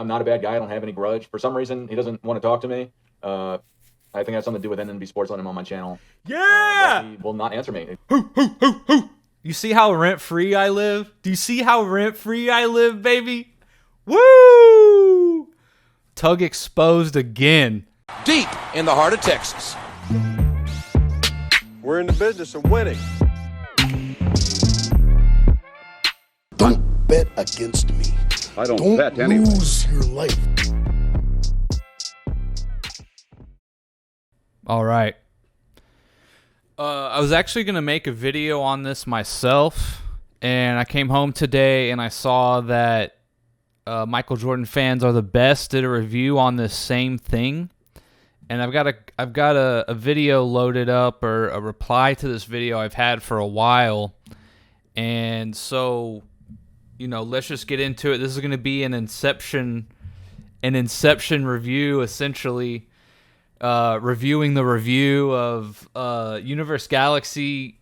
I'm not a bad guy. I don't have any grudge. For some reason, he doesn't want to talk to me. I think it has something to do with NNB Sports letting him on my channel. Yeah! He will not answer me. You see how rent-free I live? Do you see how rent-free I live, baby? Woo! Tug exposed again. Deep in the heart of Texas. We're in the business of winning. Don't bet against me. I don't bet anyway. Lose your life. All right. I was actually going to make a video on this myself, and I came home today and I saw that Michael Jordan fans are the best did a review on this same thing. And I've got a video loaded up, or a reply to this video I've had for a while. And so, let's just get into it. This is going to be an Inception review, essentially. Reviewing the review of Universe Galaxy.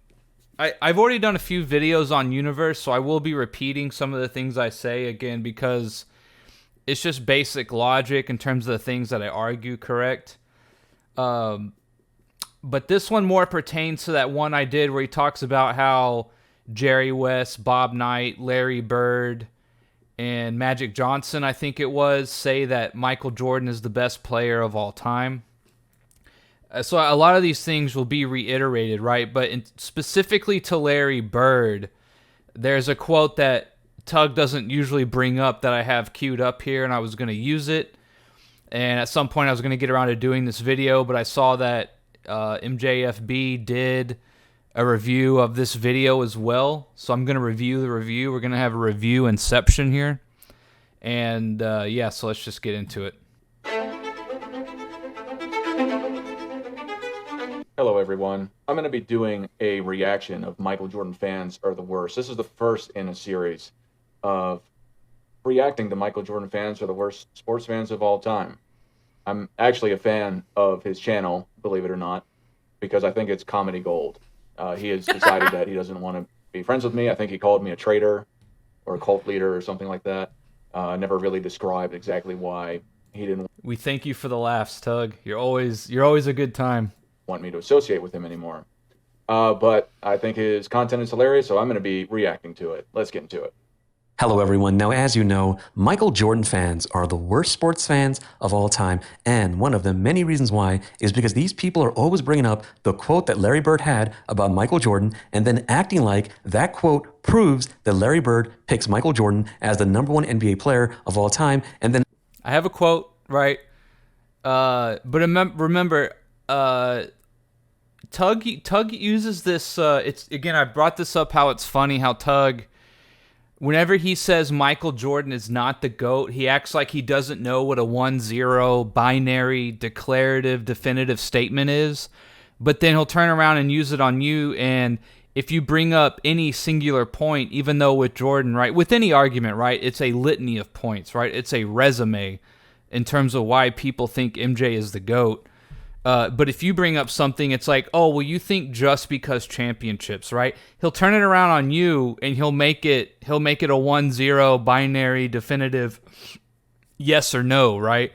I've already done a few videos on Universe, so I will be repeating some of the things I say again because it's just basic logic in terms of the things that I argue correct. But this one more pertains to that one I did where he talks about how Jerry West, Bob Knight, Larry Bird, and Magic Johnson, I think it was, say that Michael Jordan is the best player of all time. So a lot of these things will be reiterated, right? But specifically to Larry Bird, there's a quote that Tug doesn't usually bring up that I have queued up here, and I was going to use it. And at some point I was going to get around to doing this video, but I saw that MJFB did a review of this video as well. So I'm going to review the review. We're going to have a review Inception here. And yeah, so let's just get into it. Hello, everyone. I'm going to be doing a reaction of Michael Jordan fans are the worst. This is the first in a series of reacting to Michael Jordan fans are the worst sports fans of all time. I'm actually a fan of his channel, believe it or not, because I think it's comedy gold. He has decided that he doesn't want to be friends with me. I think he called me a traitor or a cult leader or something like that. Never really described exactly why he didn't We thank you for the laughs, Tug. You're always a good time. Want me to associate with him anymore. But I think his content is hilarious, so I'm going to be reacting to it. Let's get into it. Hello, everyone. Now, as you know, Michael Jordan fans are the worst sports fans of all time. And one of the many reasons why is because these people are always bringing up the quote that Larry Bird had about Michael Jordan and then acting like that quote proves that Larry Bird picks Michael Jordan as the #1 NBA player of all time. And then I have a quote, right? But remember, Tug uses this. It's again, I brought this up. How it's funny how Tug, whenever he says Michael Jordan is not the GOAT, he acts like he doesn't know what a 1-0 binary declarative definitive statement is. But then he'll turn around and use it on you. And if you bring up any singular point, even though with Jordan, right, with any argument, right, it's a litany of points, right? It's a resume in terms of why people think MJ is the GOAT. But if you bring up something, it's like, oh, well, you think just because championships, right? He'll turn it around on you and he'll make it a 1-0 binary definitive yes or no, right?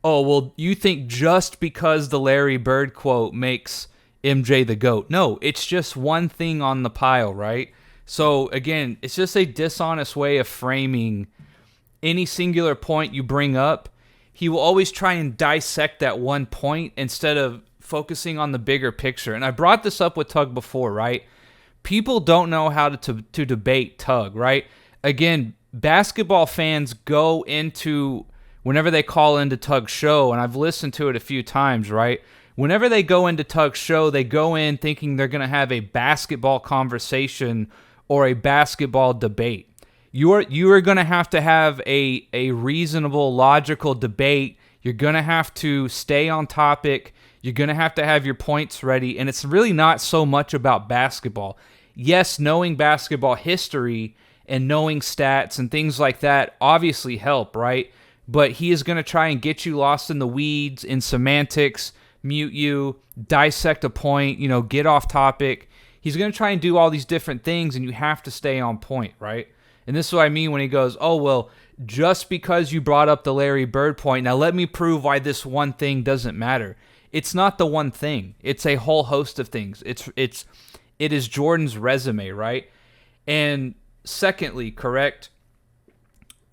Oh, well, you think just because the Larry Bird quote makes MJ the GOAT. No, it's just one thing on the pile, right? So again, it's just a dishonest way of framing any singular point you bring up. He will always try and dissect that one point instead of focusing on the bigger picture. And I brought this up with Tug before, right? People don't know how to debate Tug, right? Again, basketball fans go into, whenever they call into Tug's show, and I've listened to it a few times, right? Whenever they go into Tug's show, they go in thinking they're going to have a basketball conversation or a basketball debate. You are going to have a reasonable, logical debate. You're going to have to stay on topic. You're going to have your points ready. And it's really not so much about basketball. Yes, knowing basketball history and knowing stats and things like that obviously help, right? But he is going to try and get you lost in the weeds, in semantics, mute you, dissect a point, get off topic. He's going to try and do all these different things, and you have to stay on point, right? And this is what I mean when he goes, oh, well, just because you brought up the Larry Bird point, now let me prove why this one thing doesn't matter. It's not the one thing. It's a whole host of things. It is Jordan's resume, right? And secondly, correct.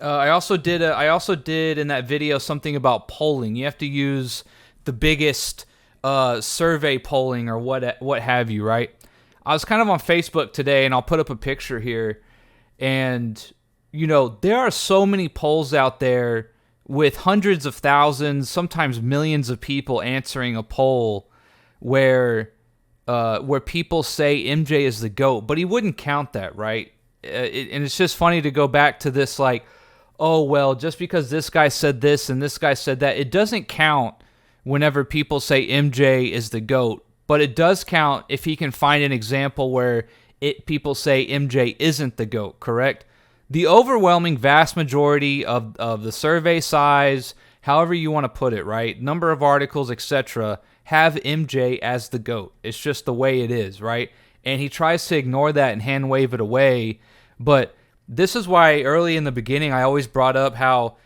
I also did in that video something about polling. You have to use the biggest survey polling or what have you, right? I was kind of on Facebook today, and I'll put up a picture here. And there are so many polls out there with hundreds of thousands, sometimes millions of people answering a poll where people say MJ is the GOAT, but he wouldn't count that, right? And it's just funny to go back to this, like, oh, well, just because this guy said this and this guy said that, it doesn't count whenever people say MJ is the GOAT, but it does count if he can find an example where people say MJ isn't the GOAT, correct? The overwhelming vast majority of the survey size, however you want to put it, right? Number of articles, etc., have MJ as the GOAT. It's just the way it is, right? And he tries to ignore that and hand wave it away. But this is why early in the beginning I always brought up how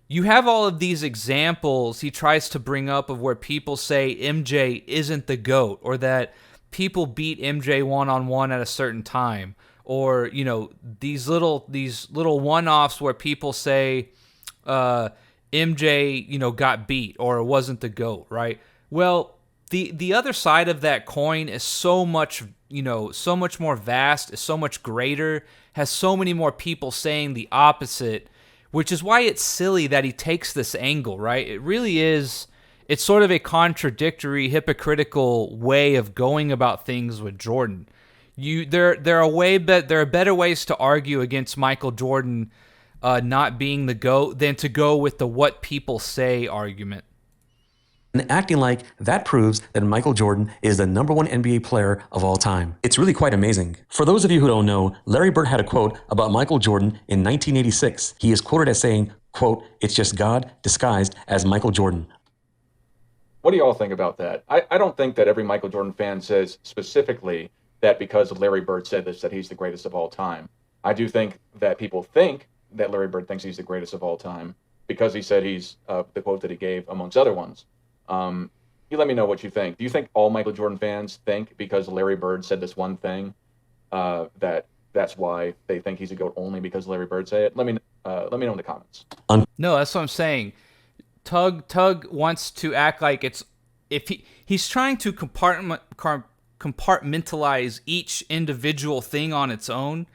you have all of these examples he tries to bring up of where people say MJ isn't the GOAT, or that people beat MJ one-on-one at a certain time, or these little one-offs where people say MJ got beat or wasn't the GOAT, right? Well, the other side of that coin is so much more vast, is so much greater, has so many more people saying the opposite, which is why it's silly that he takes this angle, right? It really is. It's sort of a contradictory, hypocritical way of going about things with Jordan. There are better ways to argue against Michael Jordan not being the GOAT than to go with the what people say argument. And acting like that proves that Michael Jordan is the number one NBA player of all time. It's really quite amazing. For those of you who don't know, Larry Bird had a quote about Michael Jordan in 1986. He is quoted as saying, quote, "It's just God disguised as Michael Jordan." What do you all think about that? I don't think that every Michael Jordan fan says specifically that because Larry Bird said this, that he's the greatest of all time. I do think that people think that Larry Bird thinks he's the greatest of all time because he said he's the quote that he gave, amongst other ones. You let me know what you think. Do you think all Michael Jordan fans think because Larry Bird said this one thing that's why they think he's a GOAT only because Larry Bird said it? Let me know in the comments. No, that's what I'm saying. Tug wants to act like he's trying to compartmentalize each individual thing on its own,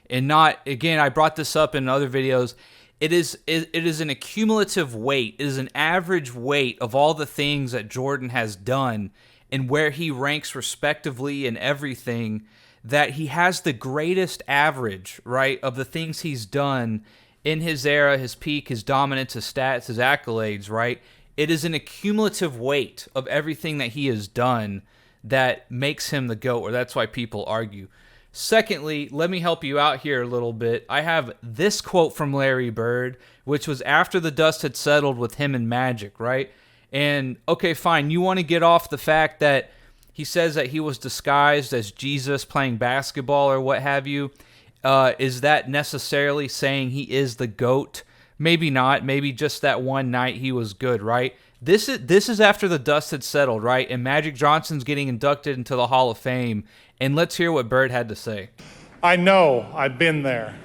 and not, again, I brought this up in other videos. It is an accumulative weight. It is an average weight of all the things that Jordan has done and where he ranks respectively in everything, that he has the greatest average, right, of the things he's done in his era, his peak, his dominance, his stats, his accolades, right? It is an accumulative weight of everything that he has done that makes him the GOAT, or that's why people argue. Secondly, let me help you out here a little bit. I have this quote from Larry Bird, which was after the dust had settled with him and Magic, right? And, okay, fine, you want to get off the fact that he says that he was disguised as Jesus playing basketball or what have you. Is that necessarily saying he is the GOAT? Maybe not. Maybe just that one night he was good, right? This is after the dust had settled, right? And Magic Johnson's getting inducted into the Hall of Fame. And let's hear what Bird had to say. I know, I've been there.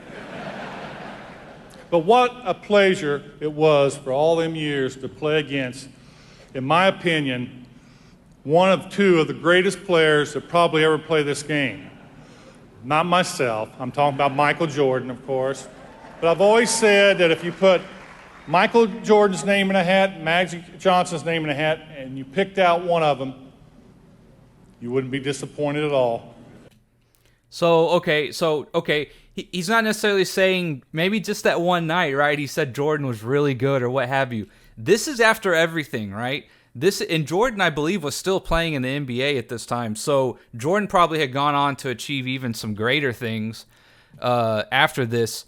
But what a pleasure it was for all them years to play against, in my opinion, one of two of the greatest players that probably ever played this game. Not myself, I'm talking about Michael Jordan, of course. But I've always said that if you put Michael Jordan's name in a hat, Magic Johnson's name in a hat, and you picked out one of them, you wouldn't be disappointed at all. So, okay, he's not necessarily saying maybe just that one night, right? He said Jordan was really good or what have you. This is after everything, right? And Jordan, I believe, was still playing in the NBA at this time. So Jordan probably had gone on to achieve even some greater things after this.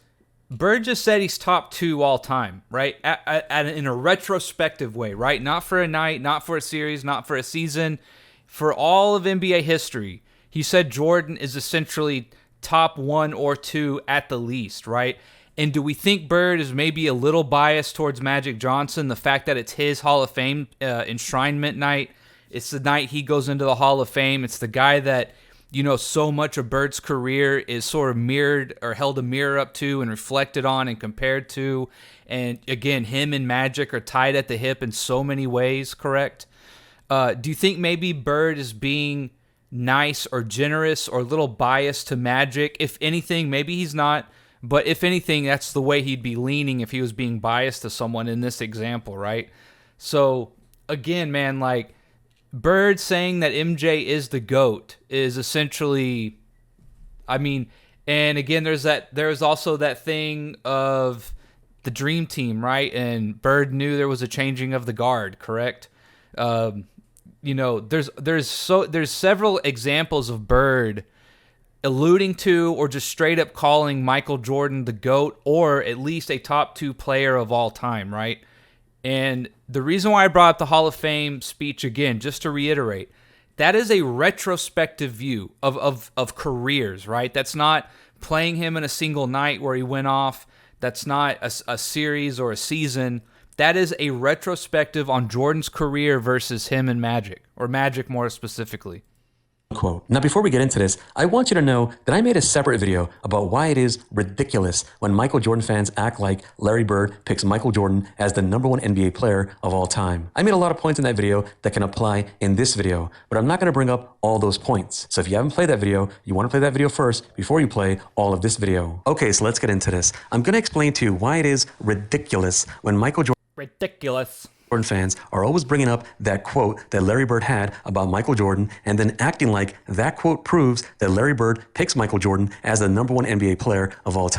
Bird just said he's top 2 all time, right? In a retrospective way, right? Not for a night, not for a series, not for a season. For all of NBA history, he said Jordan is essentially top 1 or 2 at the least, right? And do we think Bird is maybe a little biased towards Magic Johnson? The fact that it's his Hall of Fame enshrinement night. It's the night he goes into the Hall of Fame. It's the guy that, so much of Bird's career is sort of mirrored or held a mirror up to and reflected on and compared to. And again, him and Magic are tied at the hip in so many ways, correct? Do you think maybe Bird is being nice or generous or a little biased to Magic? If anything, maybe he's not. But if anything, that's the way he'd be leaning if he was being biased to someone in this example, right? So, again, man, like, Bird saying that MJ is the GOAT is essentially, and again, there's also that thing of the Dream Team, right? And Bird knew there was a changing of the guard, correct? There's several examples of Bird alluding to or just straight up calling Michael Jordan the GOAT, or at least a top 2 player of all time, right? And the reason why I brought up the Hall of Fame speech again, just to reiterate, that is a retrospective view of careers, right? That's not playing him in a single night where he went off. That's not a series or a season. That is a retrospective on Jordan's career versus him and Magic, or Magic more specifically. Quote. Now, before we get into this, I want you to know that I made a separate video about why it is ridiculous when Michael Jordan fans act like Larry Bird picks Michael Jordan as the #1 NBA player of all time. I made a lot of points in that video that can apply in this video, but I'm not going to bring up all those points. So if you haven't played that video, you want to play that video first before you play all of this video. Okay, so let's get into this. I'm going to explain to you why it is ridiculous when Michael Jordan fans are always bringing up that quote that Larry Bird had about Michael Jordan and then acting like that quote proves that Larry Bird picks Michael Jordan as the #1 NBA player of all time.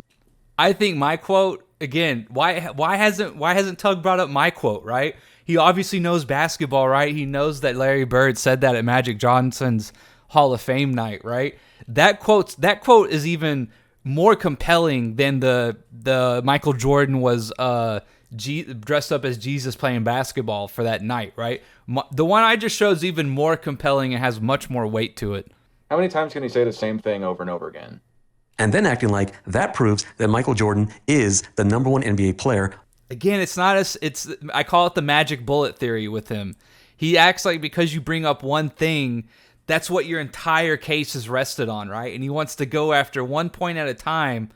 I think my quote, again, why hasn't Tug brought up my quote, right? He obviously knows basketball, right? He knows that Larry Bird said that at Magic Johnson's Hall of Fame night, right? That quote is even more compelling than the Michael Jordan was dressed up as Jesus playing basketball for that night, right? The one I just showed is even more compelling and has much more weight to it. How many times can he say the same thing over and over again? And then acting like that proves that Michael Jordan is the #1 NBA player. Again, I call it the magic bullet theory with him. He acts like because you bring up one thing, that's what your entire case is rested on, right? And he wants to go after one point at a time,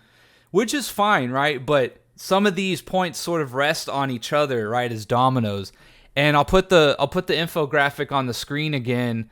which is fine, right? But some of these points sort of rest on each other, right, as dominoes. And I'll put the infographic on the screen again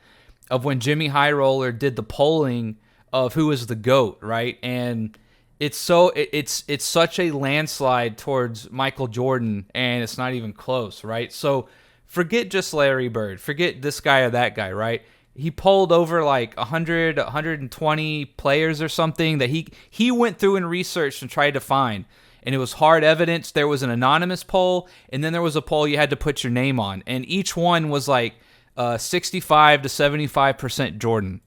of when Jimmy High Roller did the polling of who is the GOAT, right? And it's such a landslide towards Michael Jordan, and it's not even close, right? So forget just Larry Bird, forget this guy or that guy, right? He polled over like 100, 120 players or something that he went through and researched and tried to find. And it was hard evidence. There was an anonymous poll, and then there was a poll you had to put your name on. And each one was like 65 to 75% Jordan.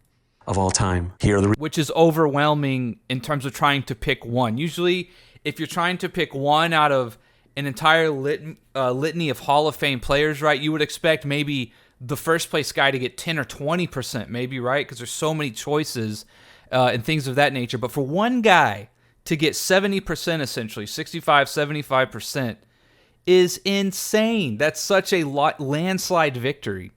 Of all time. Which is overwhelming in terms of trying to pick one. Usually, if you're trying to pick one out of an entire litany of Hall of Fame players, right, you would expect maybe the first place guy to get 10 or 20% maybe, right? Because there's so many choices and things of that nature. But for one guy to get 70% essentially, 65, 75%, is insane. That's such a landslide victory.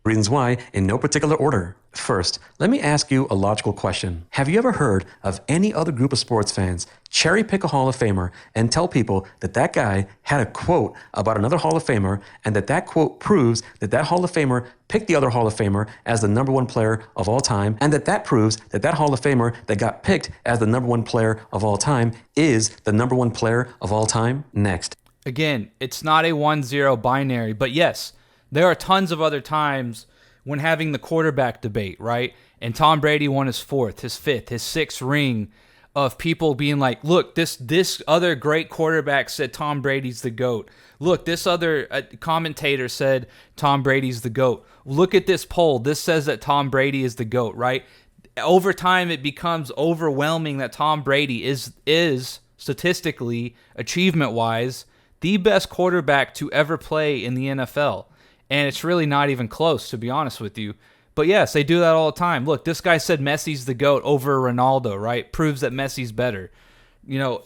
Reasons why, in no particular order. First, let me ask you a logical question. Have you ever heard of any other group of sports fans cherry pick a Hall of Famer and tell people that that guy had a quote about another Hall of Famer and that quote proves that that Hall of Famer picked the other Hall of Famer as the #1 player of all time, and that proves that that Hall of Famer that got picked as the #1 player of all time is the #1 player of all time? Next. Again, it's not a 1-0 binary, but yes, there are tons of other times when having the quarterback debate, right? And Tom Brady won his 4th, his 5th, his 6th ring, of people being like, look, this other great quarterback said Tom Brady's the GOAT. Look, this other commentator said Tom Brady's the GOAT. Look at this poll. This says that Tom Brady is the GOAT, right? Over time, it becomes overwhelming that Tom Brady is statistically, achievement-wise, the best quarterback to ever play in the NFL. And it's really not even close, to be honest with you. But yes, they do that all the time. Look, this guy said Messi's the GOAT over Ronaldo, right? Proves that Messi's better.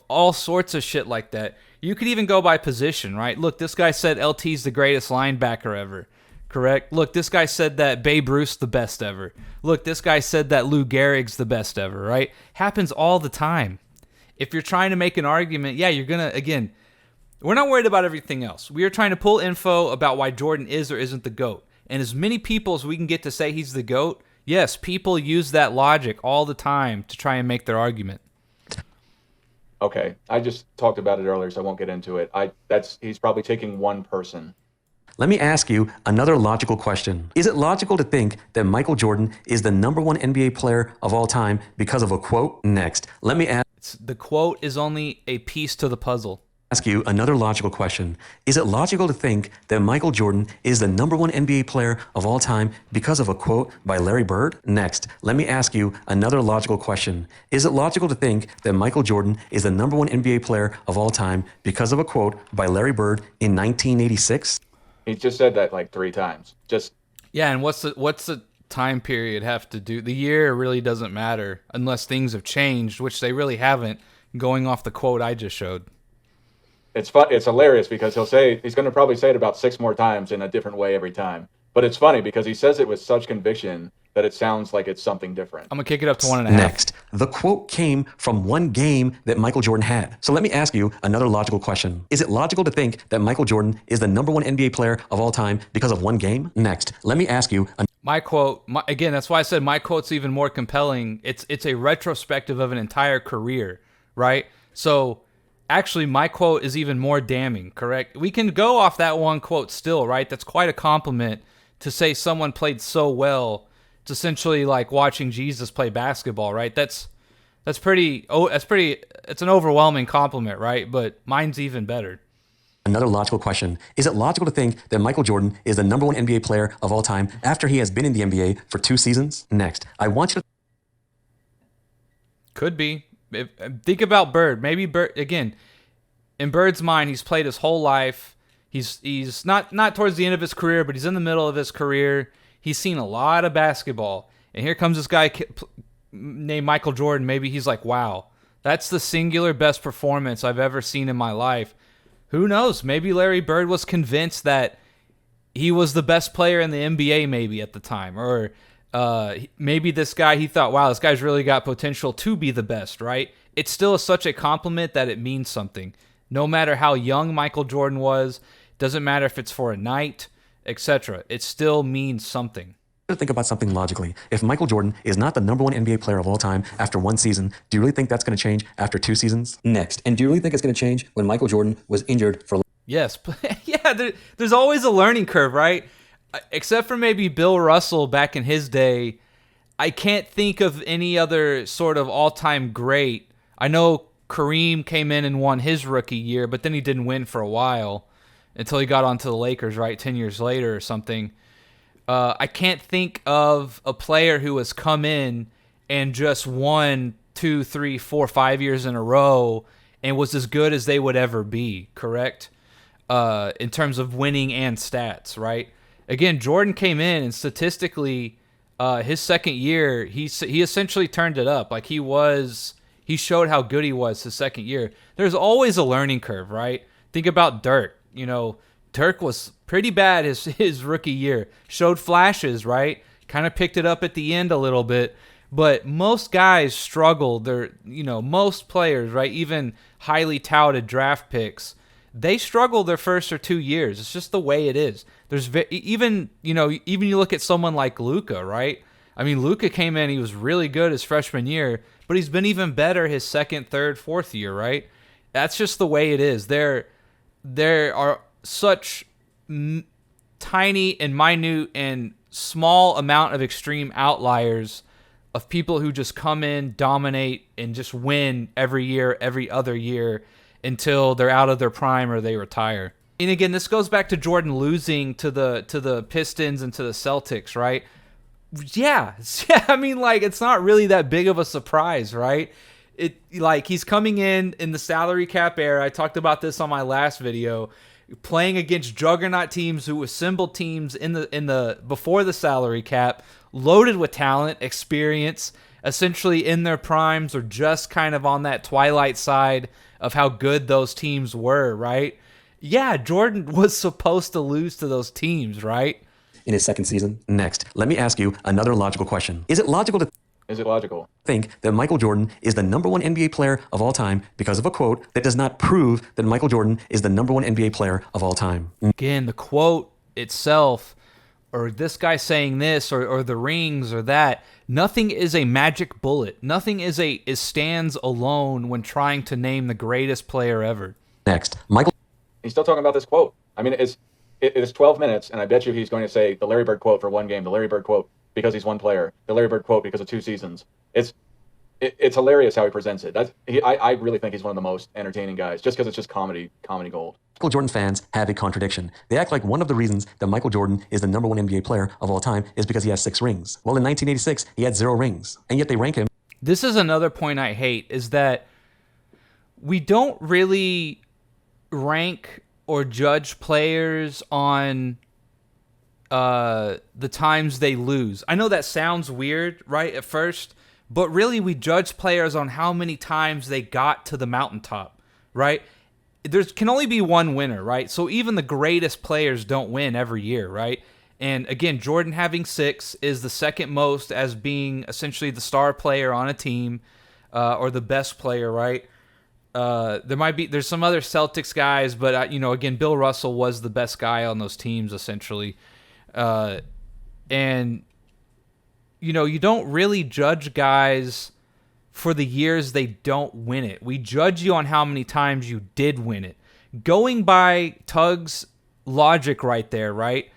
all sorts of shit like that. You could even go by position, right? Look, this guy said LT's the greatest linebacker ever. Correct? Look, this guy said that Babe Ruth's the best ever. Look, this guy said that Lou Gehrig's the best ever, right? Happens all the time. If you're trying to make an argument, yeah, you're going to, again, we're not worried about everything else. We are trying to pull info about why Jordan is or isn't the GOAT. And as many people as we can get to say he's the GOAT, yes, people use that logic all the time to try and make their argument. Okay, I just talked about it earlier, so I won't get into it. He's probably taking one person. Let me ask you another logical question. Is it logical to think that Michael Jordan is the number one NBA player of all time because of a quote? Next, let me ask the quote is only a piece to the puzzle. Ask you another logical question. Is it logical to think that Michael Jordan is the number one NBA player of all time because of a quote by Larry Bird? Next, let me ask you another logical question. Is it logical to think that Michael Jordan is the number one NBA player of all time because of a quote by Larry Bird in 1986? He just said that like 3 times. Yeah, and what's the time period have to do? The year really doesn't matter unless things have changed, which they really haven't, going off the quote I just showed. It's fun. It's hilarious because he's going to probably say it about 6 more times in a different way every time. But it's funny because he says it with such conviction that it sounds like it's something different. I'm going to kick it up to 1.5. Next, the quote came from one game that Michael Jordan had. So let me ask you another logical question. Is it logical to think that Michael Jordan is the number one NBA player of all time because of one game? Next, let me ask you... My quote, again, that's why I said my quote's even more compelling. It's a retrospective of an entire career, right? So... Actually, my quote is even more damning, correct? We can go off that one quote still, right? That's quite a compliment to say someone played so well. It's essentially like watching Jesus play basketball, right? It's an overwhelming compliment, right? But mine's even better. Another logical question. Is it logical to think that Michael Jordan is the number one NBA player of all time after he has been in the NBA for 2 seasons? Next, I want you to... Could be. Think about Bird. Maybe Bird, again, in Bird's mind, he's played his whole life. He's not towards the end of his career, but he's in the middle of his career. He's seen a lot of basketball. And here comes this guy named Michael Jordan. Maybe he's like, wow, that's the singular best performance I've ever seen in my life. Who knows? Maybe Larry Bird was convinced that he was the best player in the NBA maybe at the time. Or maybe this guy, he thought, wow, this guy's really got potential to be the best, right? It's still such a compliment that it means something. No matter how young Michael Jordan was, doesn't matter if it's for a night, etc. It still means something. Think about something logically. If Michael Jordan is not the number one NBA player of all time after 1 season, do you really think that's going to change after 2 seasons? Next, and do you really think it's going to change when Michael Jordan was injured for... Yes. Yeah, there's always a learning curve, right? Except for maybe Bill Russell back in his day, I can't think of any other sort of all-time great. I know Kareem came in and won his rookie year, but then he didn't win for a while until he got onto the Lakers, right, 10 years later or something. I can't think of a player who has come in and just won 2, 3, 4, 5 years in a row and was as good as they would ever be, correct? In terms of winning and stats, right? Again, Jordan came in and statistically, his second year, he essentially turned it up. Like he showed how good he was his second year. There's always a learning curve, right? Think about Dirk. Dirk was pretty bad his rookie year. Showed flashes, right? Kind of picked it up at the end a little bit. But most guys struggle. Most players, right? Even highly touted draft picks, they struggle their first or 2 years. It's just the way it is. There's even you look at someone like Luka, right? I mean, Luka came in, he was really good his freshman year, but he's been even better his second, third, fourth year, right? That's just the way it is. There are such tiny and minute and small amount of extreme outliers of people who just come in, dominate, and just win every year, every other year until they're out of their prime or they retire. And again, this goes back to Jordan losing to the Pistons and to the Celtics, right? Yeah. I mean, like, it's not really that big of a surprise, right? He's coming in the salary cap era. I talked about this on my last video. playing against juggernaut teams who assembled teams in the before the salary cap, loaded with talent, experience, essentially in their primes or just kind of on that twilight side of how good those teams were, right? Yeah, Jordan was supposed to lose to those teams, right? In his second season. Next, let me ask you another logical question. Is it logical to think that Michael Jordan is the #1 NBA player of all time because of a quote that does not prove that Michael Jordan is the #1 NBA player of all time? Again, the quote itself, or this guy saying this, or the rings, or that, nothing is a magic bullet. Nothing is stands alone when trying to name the greatest player ever. Next, Michael. He's still talking about this quote. I mean, it's 12 minutes, and I bet you he's going to say the Larry Bird quote for one game, the Larry Bird quote because he's one player, the Larry Bird quote because of 2 seasons. It's hilarious how he presents it. I really think he's one of the most entertaining guys, just because it's just comedy gold. Michael Jordan fans have a contradiction. They act like one of the reasons that Michael Jordan is the #1 NBA player of all time is because he has 6 rings. Well, in 1986, he had 0 rings, and yet they rank him. This is another point I hate, is that we don't really rank or judge players on the times they lose. I know that sounds weird, right, at first, but really we judge players on how many times they got to the mountaintop, right? There can only be one winner, right? So even the greatest players don't win every year, right? And again, Jordan having 6 is the second most as being essentially the star player on a team, or the best player, right? There's some other Celtics guys, but again, Bill Russell was the best guy on those teams essentially. And you don't really judge guys for the years they don't win it. We judge you on how many times you did win it. Going by Tug's logic right there, right?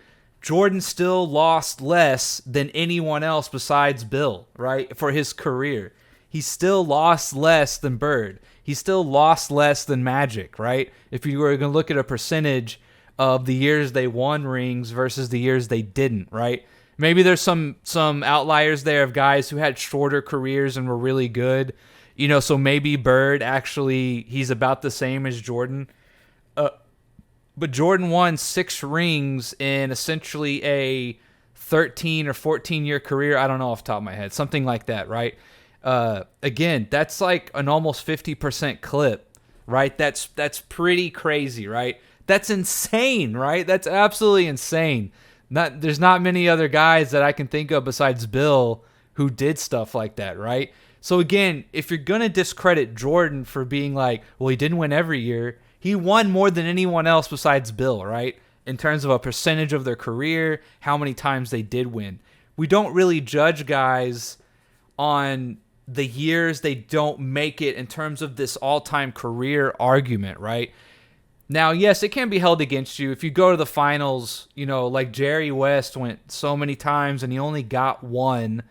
Jordan still lost less than anyone else besides Bill, right? For his career. He still lost less than Bird. He still lost less than Magic, right? If you were going to look at a percentage of the years they won rings versus the years they didn't, right? Maybe there's some outliers there of guys who had shorter careers and were really good. So maybe Bird actually, he's about the same as Jordan. But Jordan won 6 rings in essentially a 13 or 14-year career. I don't know off the top of my head. Something like that, right? Again, that's like an almost 50% clip, right? That's pretty crazy, right? That's insane, right? That's absolutely insane. There's not many other guys that I can think of besides Bill who did stuff like that, right? So again, if you're going to discredit Jordan for being like, well, he didn't win every year, he won more than anyone else besides Bill, right? In terms of a percentage of their career, how many times they did win. We don't really judge guys on the years they don't make it in terms of this all-time career argument, right? Now, yes, it can be held against you if you go to the finals, like Jerry West went so many times and he only got 1,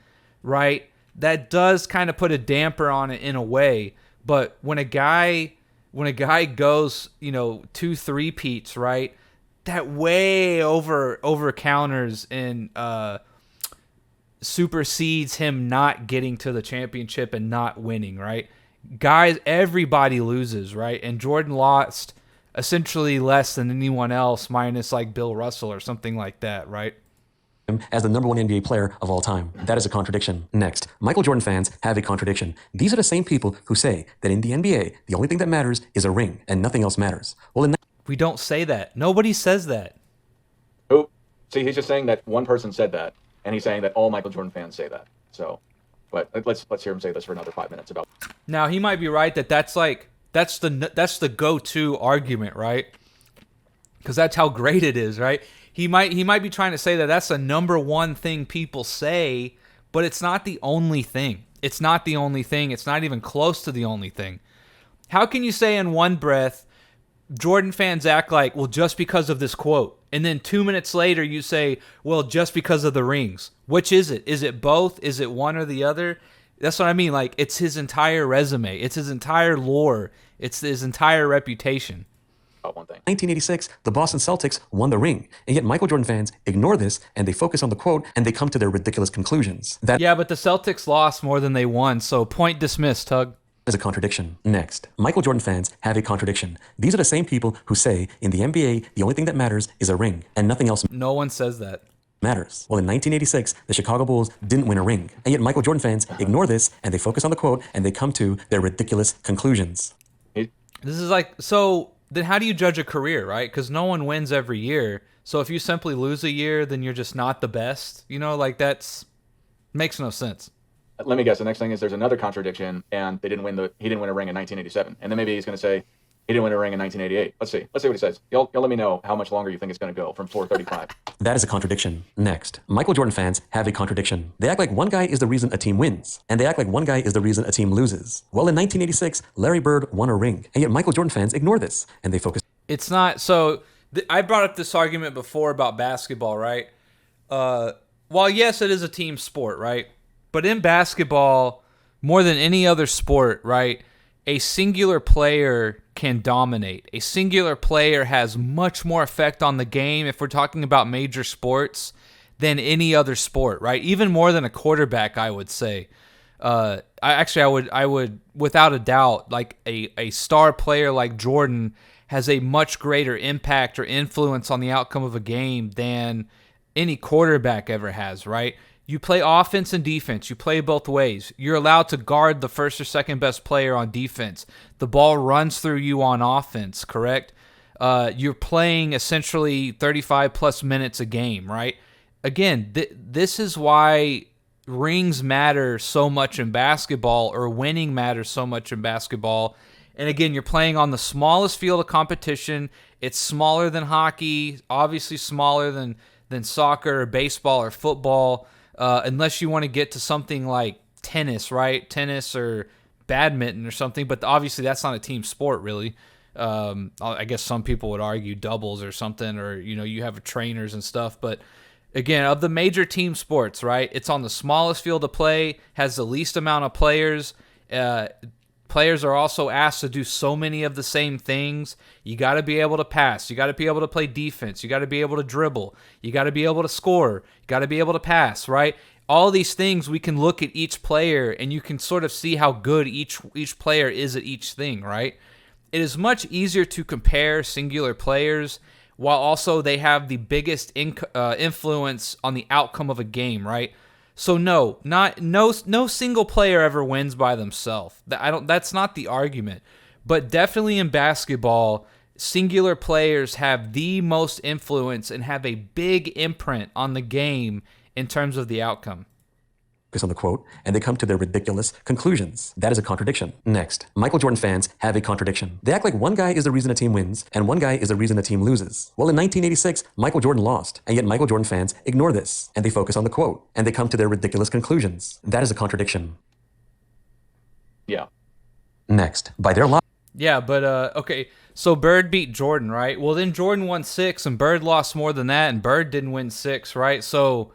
right? That does kind of put a damper on it in a way. But when a guy goes, 2 3-peats, right? That way over counters and supersedes him not getting to the championship and not winning, right? Guys, everybody loses, right? And Jordan lost essentially less than anyone else, minus like Bill Russell or something like that, right? As the #1 NBA player of all time. That is a contradiction. Next, Michael Jordan fans have a contradiction. These are the same people who say that in the NBA, the only thing that matters is a ring and nothing else matters. Well, we don't say that. Nobody says that. Oh, see, he's just saying that one person said that, and he's saying that all Michael Jordan fans say that. So, but let's hear him say this for another 5 minutes about. Now he might be right that's the go-to argument, right? Because that's how great it is, right? He might be trying to say that that's the #1 thing people say, but it's not the only thing. It's not the only thing. It's not even close to the only thing. How can you say in one breath, Jordan fans act like, well, just because of this quote, and then 2 minutes later you say, well, just because of the rings? Which is it? Is it both? Is it one or the other? That's what I mean. Like, it's his entire resume. It's his entire lore. It's his entire reputation. One thing. 1986, the Boston Celtics won the ring, and yet Michael Jordan fans ignore this and they focus on the quote and they come to their ridiculous conclusions. Yeah, but the Celtics lost more than they won, so point dismissed, Tug. Is a contradiction. Next, Michael Jordan fans have a contradiction. These are the same people who say in the NBA, the only thing that matters is a ring and nothing else No one says that. matters. Well, in 1986, the Chicago Bulls didn't win a ring. And yet Michael Jordan fans ignore this and they focus on the quote and they come to their ridiculous conclusions. This is like, so then how do you judge a career, right? Because no one wins every year. So if you simply lose a year, then you're just not the best. You know, like makes no sense. Let me guess. The next thing is there's another contradiction, and he didn't win a ring in 1987, and then maybe he's going to say he didn't win a ring in 1988. Let's see what he says. Y'all let me know how much longer you think it's going to go from 435. That is a contradiction. Next, Michael Jordan fans have a contradiction. They act like one guy is the reason a team wins, and they act like one guy is the reason a team loses. Well, in 1986, Larry Bird won a ring, and yet Michael Jordan fans ignore this, and they focus. It's not, so I brought up this argument before about basketball, right? While yes, it is a team sport, right? But in basketball, more than any other sport, right, a singular player can dominate. A singular player has much more effect on the game, if we're talking about major sports, than any other sport, right? Even more than a quarterback, I would say. I would, without a doubt, like a star player like Jordan has a much greater impact or influence on the outcome of a game than any quarterback ever has, right? You play offense and defense. You play both ways. You're allowed to guard the first or second best player on defense. The ball runs through you on offense, correct? You're playing essentially 35 plus minutes a game, right? Again, this is why rings matter so much in basketball, or winning matters so much in basketball. And again, you're playing on the smallest field of competition. It's smaller than hockey, obviously smaller than soccer or baseball or football. Unless you want to get to something like tennis, right? Tennis or badminton or something, but obviously that's not a team sport, really. I guess some people would argue doubles or something, or, you know, you have trainers and stuff. But again, of the major team sports, right, it's on the smallest field of play, has the least amount of players. Players are also asked to do so many of the same things. You got to be able to pass. You got to be able to play defense. You got to be able to dribble. You got to be able to score. You got to be able to pass, right? All these things, we can look at each player and you can sort of see how good each player is at each thing, right? It is much easier to compare singular players while also they have the biggest influence on the outcome of a game, right? So no single player ever wins by themselves. That's not the argument. But definitely in basketball, singular players have the most influence and have a big imprint on the game in terms of the outcome. On the quote, and they come to their ridiculous conclusions. That is a contradiction. Next, Michael Jordan fans have a contradiction. They act like one guy is the reason a team wins, and one guy is the reason a team loses. Well, in 1986, Michael Jordan lost, and yet Michael Jordan fans ignore this, and they focus on the quote, and they come to their ridiculous conclusions. That is a contradiction. Yeah. Next, by their logic. Yeah, but, okay, so Bird beat Jordan, right? Well, then Jordan won 6, and Bird lost more than that, and Bird didn't win 6, right? So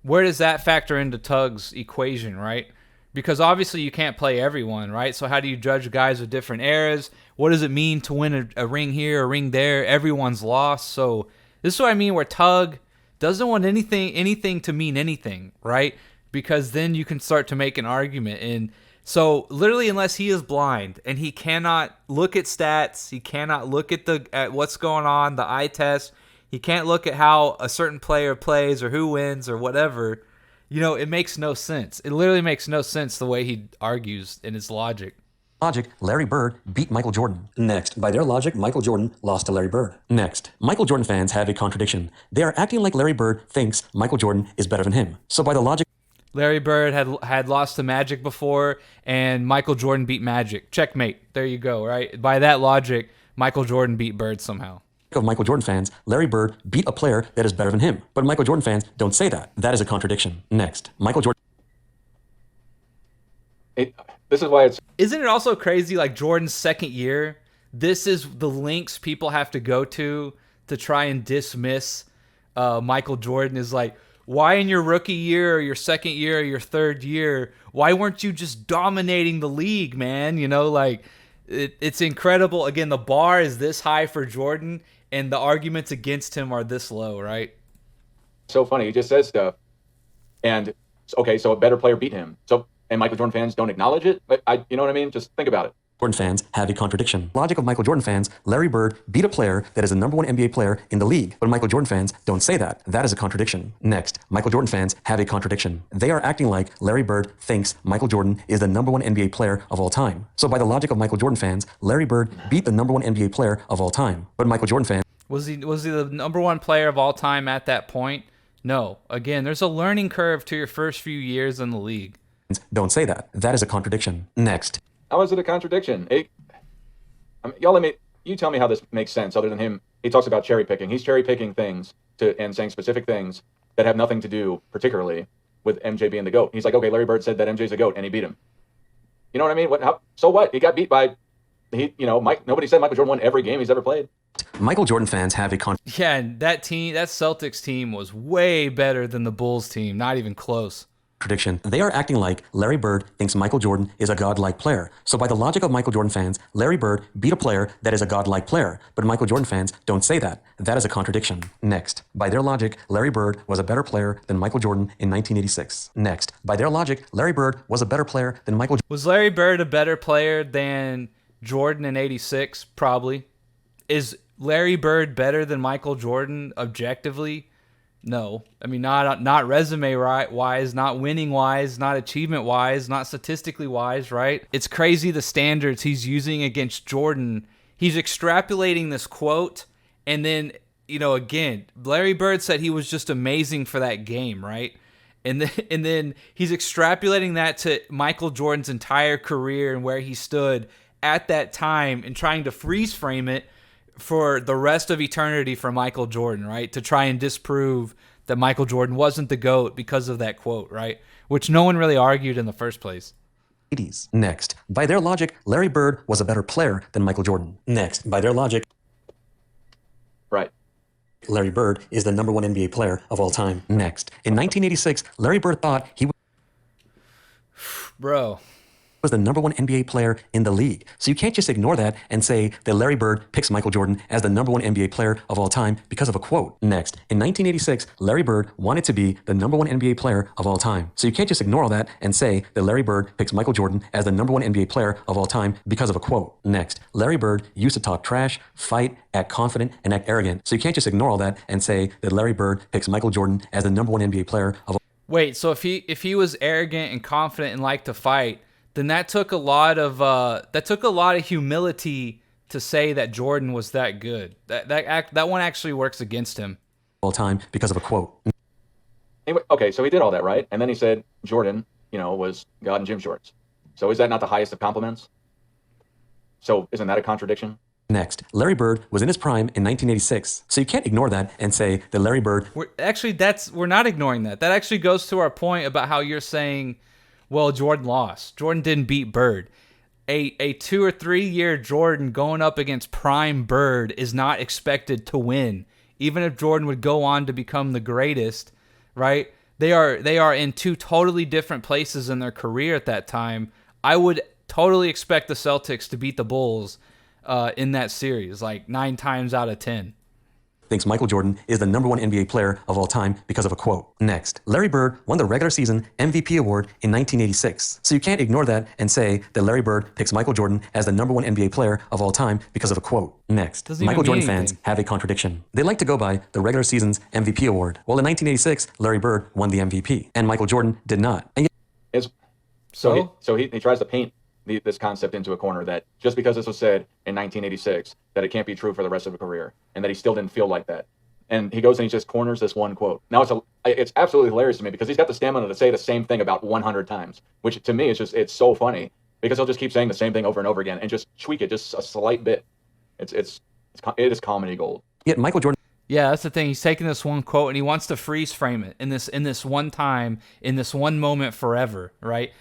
where does that factor into Tug's equation, right? Because obviously you can't play everyone, right? So how do you judge guys with different eras? What does it mean to win a ring here, a ring there? Everyone's lost. So this is what I mean, where Tug doesn't want anything to mean anything, right? Because then you can start to make an argument. And so literally, unless he is blind and he cannot look at stats, he cannot look at what's going on, the eye test, he can't look at how a certain player plays or who wins or whatever. You know, it makes no sense. It literally makes no sense the way he argues in his logic. Larry Bird beat Michael Jordan. Next, by their logic, Michael Jordan lost to Larry Bird. Next, Michael Jordan fans have a contradiction. They are acting like Larry Bird thinks Michael Jordan is better than him. So by the logic, Larry Bird had lost to Magic before, and Michael Jordan beat Magic. Checkmate. There you go, right? By that logic, Michael Jordan beat Bird somehow. Of Michael Jordan fans, Larry Bird beat a player that is better than him. But Michael Jordan fans don't say that. That is a contradiction. Next, Michael Jordan. This is why it's... Isn't it also crazy, like Jordan's second year, this is the links people have to go to try and dismiss Michael Jordan, is like, why in your rookie year or your second year or your third year, why weren't you just dominating the league, man? You know, like, it's incredible. Again, the bar is this high for Jordan, and the arguments against him are this low, right? So funny. He just says stuff, and okay, so a better player beat him. So and Michael Jordan fans don't acknowledge it. But you know what I mean? Just think about it. Jordan fans have a contradiction. Logic of Michael Jordan fans, Larry Bird beat a player that is the #1 NBA player in the league. But Michael Jordan fans don't say that. That is a contradiction. Next, Michael Jordan fans have a contradiction. They are acting like Larry Bird thinks Michael Jordan is the #1 NBA player of all time. So by the logic of Michael Jordan fans, Larry Bird beat the #1 NBA player of all time. But Michael Jordan fans... Was he the #1 player of all time at that point? No. Again, there's a learning curve to your first few years in the league. Don't say that. That is a contradiction. Next. How is it a contradiction? You tell me how this makes sense other than him. He talks about cherry picking. He's cherry picking things and saying specific things that have nothing to do particularly with MJ being the GOAT. He's like, okay, Larry Bird said that MJ's the GOAT and he beat him. You know what I mean? So what? He got beat by, nobody said Michael Jordan won every game he's ever played. Michael Jordan fans have a Yeah, and that Celtics team was way better than the Bulls team. Not even close. Contradiction. They are acting like Larry Bird thinks Michael Jordan is a godlike player. So by the logic of Michael Jordan fans, Larry Bird beat a player that is a godlike player. But Michael Jordan fans don't say that. That is a contradiction. Next. By their logic, Larry Bird was a better player than Michael Jordan in 1986. Next. By their logic, Larry Bird was a better player than Michael Jordan. Was Larry Bird a better player than Jordan in 86? Probably. Is Larry Bird better than Michael Jordan objectively? No. I mean, not resume wise, not winning wise, not achievement wise, not statistically wise, right? It's crazy the standards he's using against Jordan. He's extrapolating this quote, and then, again, Larry Bird said he was just amazing for that game, right? And then he's extrapolating that to Michael Jordan's entire career and where he stood at that time and trying to freeze frame it for the rest of eternity for Michael Jordan, right? To try and disprove that Michael Jordan wasn't the GOAT because of that quote, right? Which no one really argued in the first place. 80s. Next. By their logic, Larry Bird was a better player than Michael Jordan. Next. By their logic, right, Larry Bird is the #1 NBA player of all time. Next. In 1986, Larry Bird thought he Bro. was the #1 NBA player in the league. So you can't just ignore that and say that Larry Bird picks Michael Jordan as the #1 NBA player of all time because of a quote. Next, in 1986, Larry Bird wanted to be the #1 NBA player of all time. So you can't just ignore all that and say that Larry Bird picks Michael Jordan as the #1 NBA player of all time because of a quote. Next, Larry Bird used to talk trash, fight, act confident, and act arrogant. So you can't just ignore all that and say that Larry Bird picks Michael Jordan as the #1 NBA player of all time. Wait, so if he was arrogant and confident and liked to fight, then that took a lot of humility to say that Jordan was that good. That one actually works against him. All time because of a quote. Anyway, okay, so he did all that, right? And then he said Jordan, was God in gym shorts. So is that not the highest of compliments? So isn't that a contradiction? Next, Larry Bird was in his prime in 1986. So you can't ignore that and say that Larry Bird... We're not ignoring that. That actually goes to our point about how you're saying, well, Jordan lost. Jordan didn't beat Bird. A 2 or 3 year Jordan going up against prime Bird is not expected to win. Even if Jordan would go on to become the greatest, right? They are in two totally different places in their career at that time. I would totally expect the Celtics to beat the Bulls in that series, like 9 times out of 10. Thinks Michael Jordan is the #1 NBA player of all time because of a quote. Next, Larry Bird won the regular season MVP award in 1986. So you can't ignore that and say that Larry Bird picks Michael Jordan as the #1 NBA player of all time because of a quote. Next, Michael Jordan fans have a contradiction. They like to go by the regular season's MVP award. Well, in 1986, Larry Bird won the MVP, and Michael Jordan did not. And So he tries to paint this concept into a corner that just because this was said in 1986, that it can't be true for the rest of a career, and that he still didn't feel like that. And he goes and he just corners this one quote. Now it's absolutely hilarious to me because he's got the stamina to say the same thing about 100 times, which to me is it's so funny because he'll just keep saying the same thing over and over again and just tweak it just a slight bit. It is comedy gold. Yet Michael Jordan. Yeah, that's the thing. He's taking this one quote and he wants to freeze frame it in this one time, in this one moment forever, right?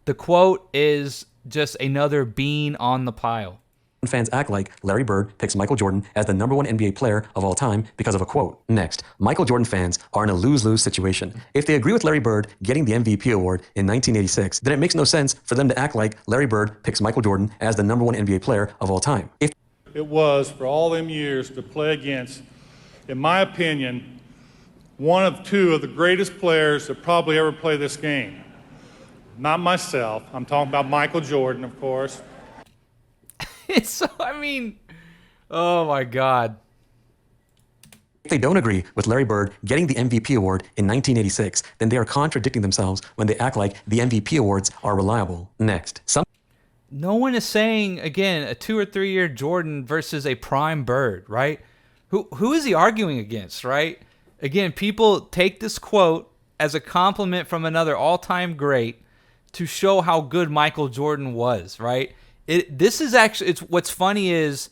The quote is just another bean on the pile. Fans act like Larry Bird picks Michael Jordan as the #1 NBA player of all time because of a quote. Next, Michael Jordan fans are in a lose-lose situation. If they agree with Larry Bird getting the MVP award in 1986, then it makes no sense for them to act like Larry Bird picks Michael Jordan as the #1 NBA player of all time. It was for all them years to play against, in my opinion, one of two of the greatest players that probably ever played this game. Not myself. I'm talking about Michael Jordan, of course. It's so, I mean, oh my God. If they don't agree with Larry Bird getting the MVP award in 1986, then they are contradicting themselves when they act like the MVP awards are reliable. Next, No one is saying, again, a 2 or 3 year Jordan versus a prime Bird, right? Who is he arguing against, right? Again, people take this quote as a compliment from another all-time great to show how good Michael Jordan was, right? This is actually, it's what's funny is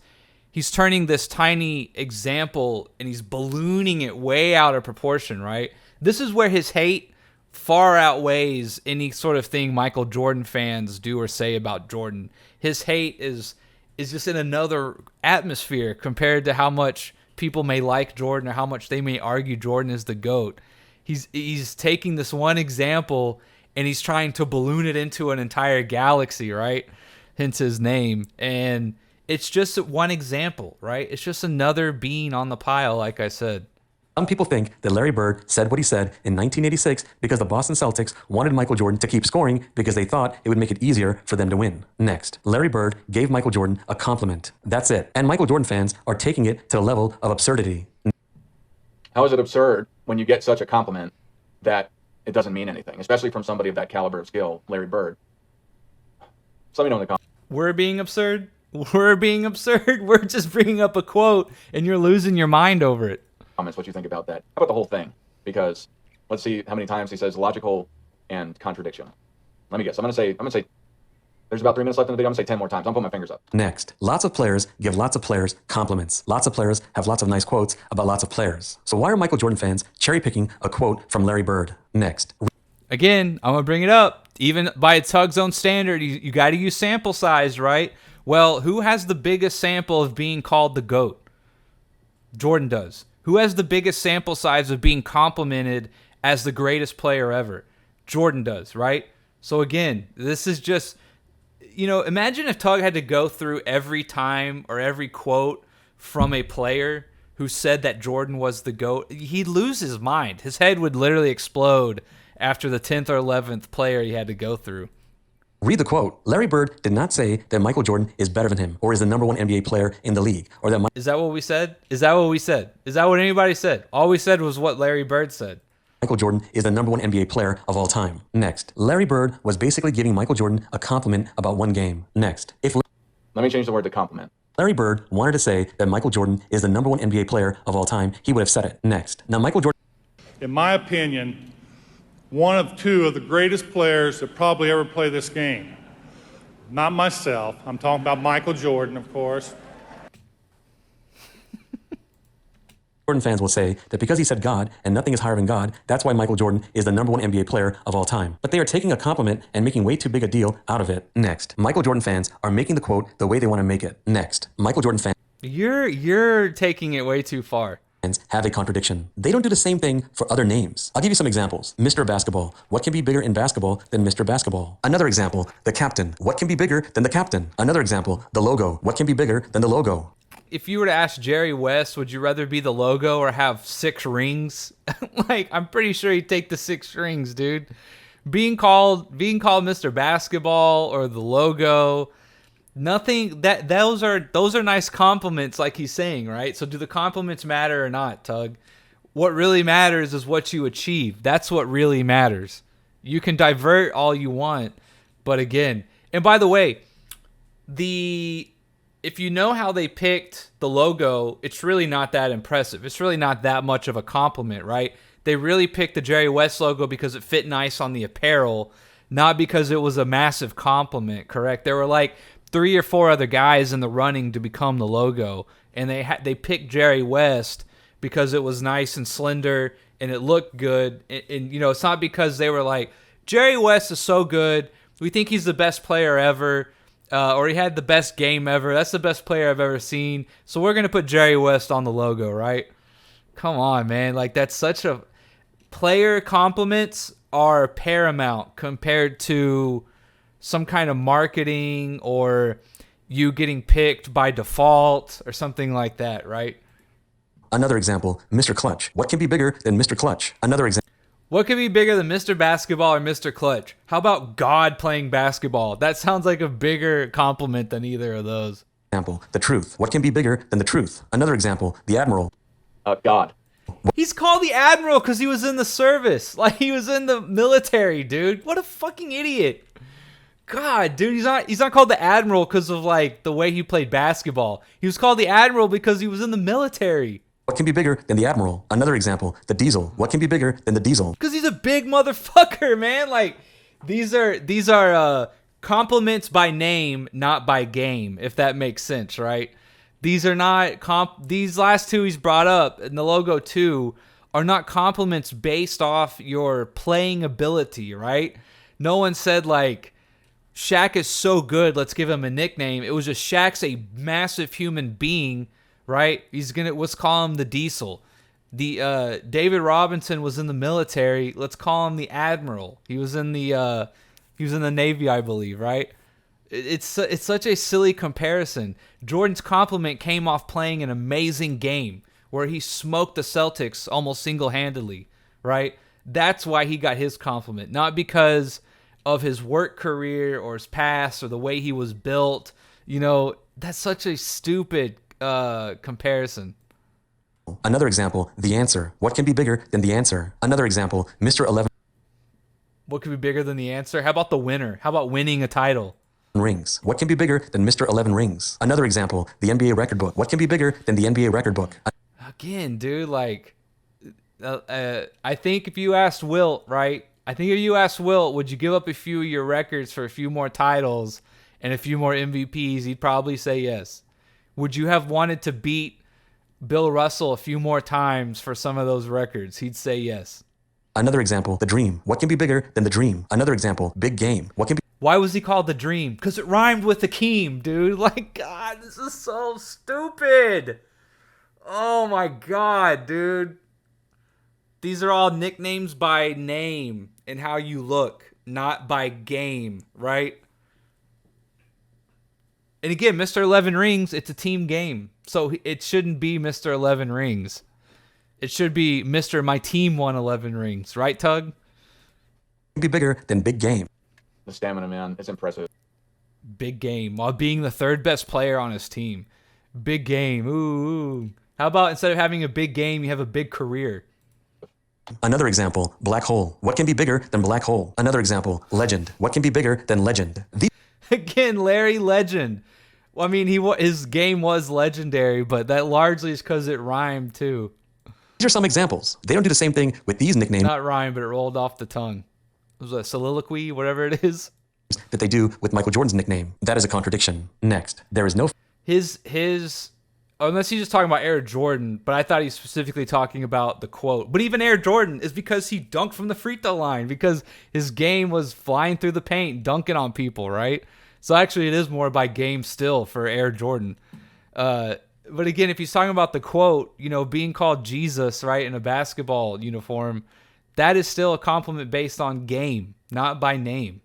he's turning this tiny example and he's ballooning it way out of proportion, right? This is where his hate far outweighs any sort of thing Michael Jordan fans do or say about Jordan. His hate is just in another atmosphere compared to how much people may like Jordan or how much they may argue Jordan is the GOAT. He's taking this one example and he's trying to balloon it into an entire galaxy, right? Hence his name. And it's just one example, right? It's just another bean on the pile, like I said. some people think that Larry Bird said what he said in 1986 because the Boston Celtics wanted Michael Jordan to keep scoring because they thought it would make it easier for them to win. Next, Larry Bird gave Michael Jordan a compliment. That's it. And Michael Jordan fans are taking it to the level of absurdity. How is it absurd when you get such a compliment that it doesn't mean anything, especially from somebody of that caliber of skill, Larry Bird? So let me know in the comments. We're being absurd? We're being absurd? We're just bringing up a quote and you're losing your mind over it. What you think about that. How about the whole thing? Because let's see how many times he says logical and contradiction. Let me guess. I'm gonna say there's about 3 minutes left in the video. I'm gonna say 10 more times. I'm putting my fingers up. Next, lots of players give lots of players compliments. Lots of players have lots of nice quotes about lots of players. So why are Michael Jordan fans cherry picking a quote from Larry Bird? Next. Again, I'm going to bring it up. Even by Tug's own standard, you got to use sample size, right? Well, who has the biggest sample of being called the GOAT? Jordan does. Who has the biggest sample size of being complimented as the greatest player ever? Jordan does, right? So again, this is just, imagine if Tug had to go through every time or every quote from a player who said that Jordan was the GOAT. He'd lose his mind. His head would literally explode after the 10th or 11th player he had to go through. Read the quote. Larry Bird did not say that Michael Jordan is better than him or is the number one NBA player in the league or that Is that what we said? Is that what we said? Is that what anybody said? All we said was what Larry Bird said. Michael Jordan is the number one NBA player of all time. Next, Larry Bird was basically giving Michael Jordan a compliment about one game. Next, Let me change the word to compliment. Larry Bird wanted to say that Michael Jordan is the number one NBA player of all time, he would have said it. Next, now Michael Jordan. In my opinion, one of two of the greatest players that probably ever played this game. Not myself. I'm talking about Michael Jordan, of course. Jordan fans will say that because he said God and nothing is higher than God, that's why Michael Jordan is the number one NBA player of all time. But they are taking a compliment and making way too big a deal out of it. Next, Michael Jordan fans are making the quote the way they want to make it. Next, Michael Jordan fans. You're taking it way too far. Have a contradiction. They don't do the same thing for other names. I'll give you some examples. Mr. Basketball. What can be bigger in basketball than Mr. Basketball? Another example, the captain. What can be bigger than the captain? Another example, the logo. What can be bigger than the logo? If you were to ask Jerry West, would you rather be the logo or have 6 rings? I'm pretty sure he'd take the 6 rings, dude. Being called Mr. Basketball or the logo, nothing that those are nice compliments, like he's saying, right? So do the compliments matter or not, Tug? What really matters is what you achieve. That's what really matters. You can divert all you want, but again, and by the way, if you know how they picked the logo, it's really not that impressive. It's really not that much of a compliment, right? They really picked the Jerry West logo because it fit nice on the apparel, not because it was a massive compliment, correct? There were like 3 or 4 other guys in the running to become the logo, and they picked Jerry West because it was nice and slender and it looked good. And it's not because they were like, Jerry West is so good, we think he's the best player ever. Or he had the best game ever. That's the best player I've ever seen. So we're going to put Jerry West on the logo, right? Come on, man. That's such a... Player compliments are paramount compared to some kind of marketing or you getting picked by default or something like that, right? Another example, Mr. Clutch. What can be bigger than Mr. Clutch? Another example. What could be bigger than Mr. Basketball or Mr. Clutch? How about God playing basketball? That sounds like a bigger compliment than either of those. Example, the truth. What can be bigger than the truth? Another example, the admiral. God. He's called the Admiral because he was in the service. Like, he was in the military, dude. What a fucking idiot. God, dude, he's not called the Admiral because of, like, the way he played basketball. He was called the Admiral because he was in the military. What can be bigger than the admiral? Another example, the diesel. What can be bigger than the diesel? Because he's a big motherfucker, man. Like, these are compliments by name, not by game, if that makes sense, right? These are not these last two he's brought up, and the logo too, are not compliments based off your playing ability, right? No one said, like, Shaq is so good, let's give him a nickname. It was just Shaq's a massive human being, right? Let's call him the Diesel. The David Robinson was in the military. Let's call him the Admiral. He was in the Navy, I believe, right? It's such a silly comparison. Jordan's compliment came off playing an amazing game where he smoked the Celtics almost single-handedly, right? That's why he got his compliment, not because of his work career or his past or the way he was built. You know, that's such a stupid comparison. Another example, the answer. What can be bigger than the answer? Another example, Mr. 11 What could be bigger than the answer? How about the winner? How about winning a title? rings. What can be bigger than Mr. 11 rings? Another example, the NBA record book. What can be bigger than the NBA record book? Again, dude, like, I think if you asked Wilt, right? I think if you asked Wilt, would you give up a few of your records for a few more titles and a few more MVPs? He'd probably say yes. Would you have wanted to beat Bill Russell a few more times for some of those records? He'd say yes. Another example, the dream. What can be bigger than the dream? Another example, big game. What can be Why was he called the Dream? Because it rhymed with Akeem, dude. Like, God, this is so stupid. Oh my God, dude. These are all nicknames by name and how you look, not by game, right? And again, Mr. 11 Rings, it's a team game. So it shouldn't be Mr. 11 Rings. It should be Mr. My Team won 11 rings. Right, Tug? be bigger than big game? The stamina, man, it's impressive. Big game. While being the third best player on his team. Big game. Ooh. How about instead of having a big game, you have a big career? Another example, black hole. What can be bigger than black hole? Another example, legend. What can be bigger than legend? Again, Larry Legend. Well, I mean, his game was legendary, but that largely is because it rhymed too. These are some examples. They don't do the same thing with these nicknames Not rhyme, but it rolled off the tongue. It was a soliloquy, whatever it is. that they do with Michael Jordan's nickname. That is a contradiction. Next, there is no His unless he's just talking about Air Jordan, but I thought he's specifically talking about the quote. But even Air Jordan is because he dunked from the free throw line, because his game was flying through the paint, dunking on people, right? So actually it is more by game still for Air Jordan. But again, if he's talking about the quote, you know, being called Jesus, right, in a basketball uniform, that is still a compliment based on game, not by name.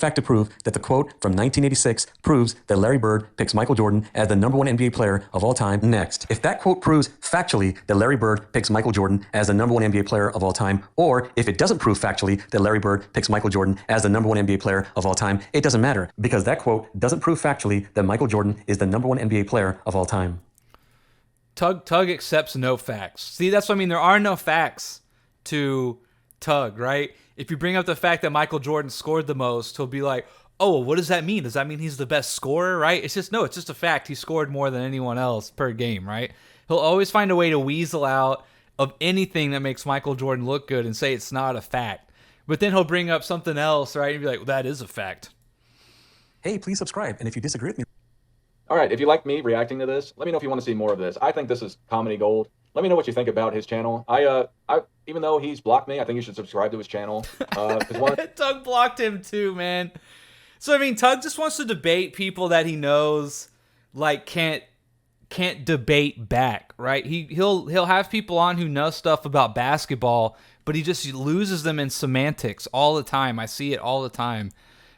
fact to prove that the quote from 1986 proves that Larry Bird picks Michael Jordan as the number one NBA player of all time. Next, if that quote proves factually that Larry Bird picks Michael Jordan as the number one NBA player of all time, or if it doesn't prove factually that Larry Bird picks Michael Jordan as the number one NBA player of all time, it doesn't matter, because that quote doesn't prove factually that Michael Jordan is the number one NBA player of all time. Tug accepts no facts. See, that's what I mean. There are no facts to Tug, right? If you bring up the fact that Michael Jordan scored the most, he'll be like, oh, well, what does that mean? Does that mean he's the best scorer, right? It's just a fact. He scored more than anyone else per game, right? He'll always find a way to weasel out of anything that makes Michael Jordan look good and say it's not a fact. But then he'll bring up something else, right? And be like, well, that is a fact. Hey, please subscribe. And if you disagree with me, All right, if you like me reacting to this, let me know if you want to see more of this. I think this is comedy gold. Let me know what you think about his channel. I even though he's blocked me, I think you should subscribe to his channel. Tug blocked him too, man. So I mean, Tug just wants to debate people that he knows like can't debate back, right? He'll have people on who know stuff about basketball, but he just loses them in semantics all the time. I see it all the time.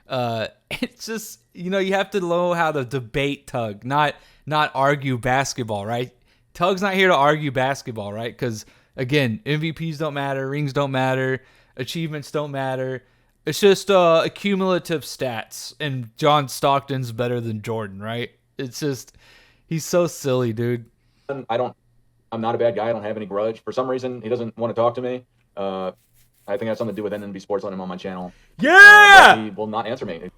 It's just, you know, you have to know how to debate, Tug, not argue basketball, right? Tug's not here to argue basketball, right? Because, again, MVPs don't matter, rings don't matter, achievements don't matter. It's just accumulative stats, and John Stockton's better than Jordan, right? It's just, he's so silly, dude. I'm not a bad guy. I don't have any grudge. For some reason, he doesn't want to talk to me. I think that's something to do with NNB Sports letting him on my channel. Yeah! He will not answer me.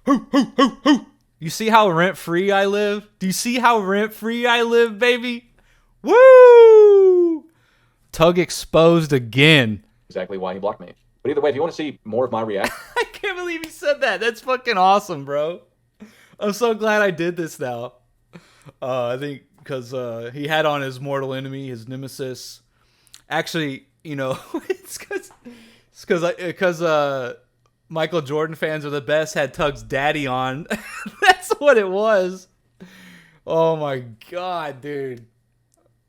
You see how rent-free I live? Do you see how rent-free I live, baby? Woo! Tug exposed again. Exactly why he blocked me. But either way, if you want to see more of my reaction, I can't believe you said that. That's fucking awesome, bro. I'm so glad I did this now. I think because he had on his mortal enemy, his nemesis. Actually, you know, it's because Michael Jordan fans are the best had Tug's daddy on. That's what it was. Oh my god, dude.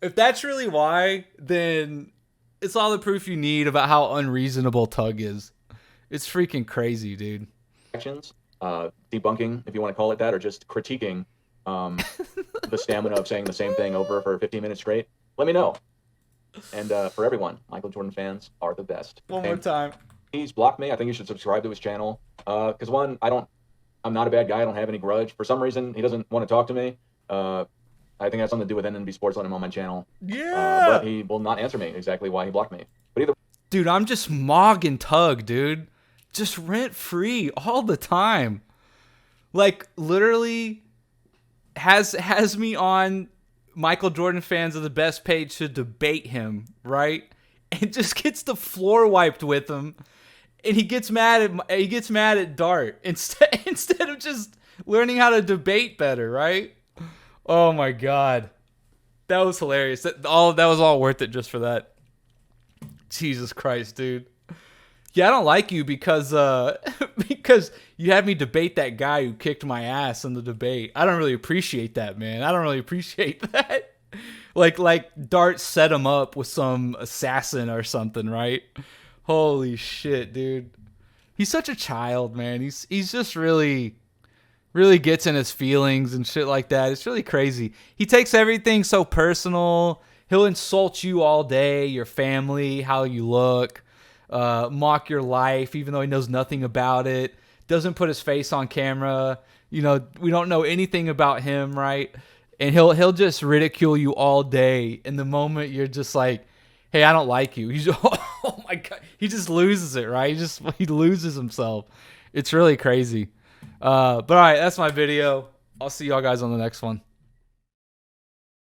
If that's really why, then it's all the proof you need about how unreasonable Tug is. It's freaking crazy, dude. debunking, if you want to call it that, or just critiquing the stamina of saying the same thing over for 15 minutes straight, let me know. And for everyone, Michael Jordan fans are the best. One more time. He's blocked me. I think you should subscribe to his channel. Because one, I'm not a bad guy. I don't have any grudge. For some reason, he doesn't want to talk to me. I think that's something to do with NNB Sports letting him on my channel. Yeah. But he will not answer me exactly why he blocked me. But either, dude, I'm just mogging Tug, dude. Just rent free all the time. Like literally has me on Michael Jordan fans are the best page to debate him, right? And just gets the floor wiped with him. And he gets mad at Dart instead of just learning how to debate better, right? Oh my god. That was hilarious. That was all worth it just for that. Jesus Christ, dude. Yeah, I don't like you because you had me debate that guy who kicked my ass in the debate. I don't really appreciate that, man. I don't really appreciate that. Like Dart set him up with some assassin or something, right? Holy shit, dude. He's such a child, man. He's just really gets in his feelings and shit like that. It's really crazy. He takes everything so personal. He'll insult you all day, your family, how you look, mock your life, even though he knows nothing about it. Doesn't put his face on camera. You know, we don't know anything about him, right? And he'll just ridicule you all day. And the moment you're just like, hey, I don't like you, he's oh my god, he just loses it, right? He loses himself. It's really crazy. But all right, that's my video. I'll see y'all guys on the next one.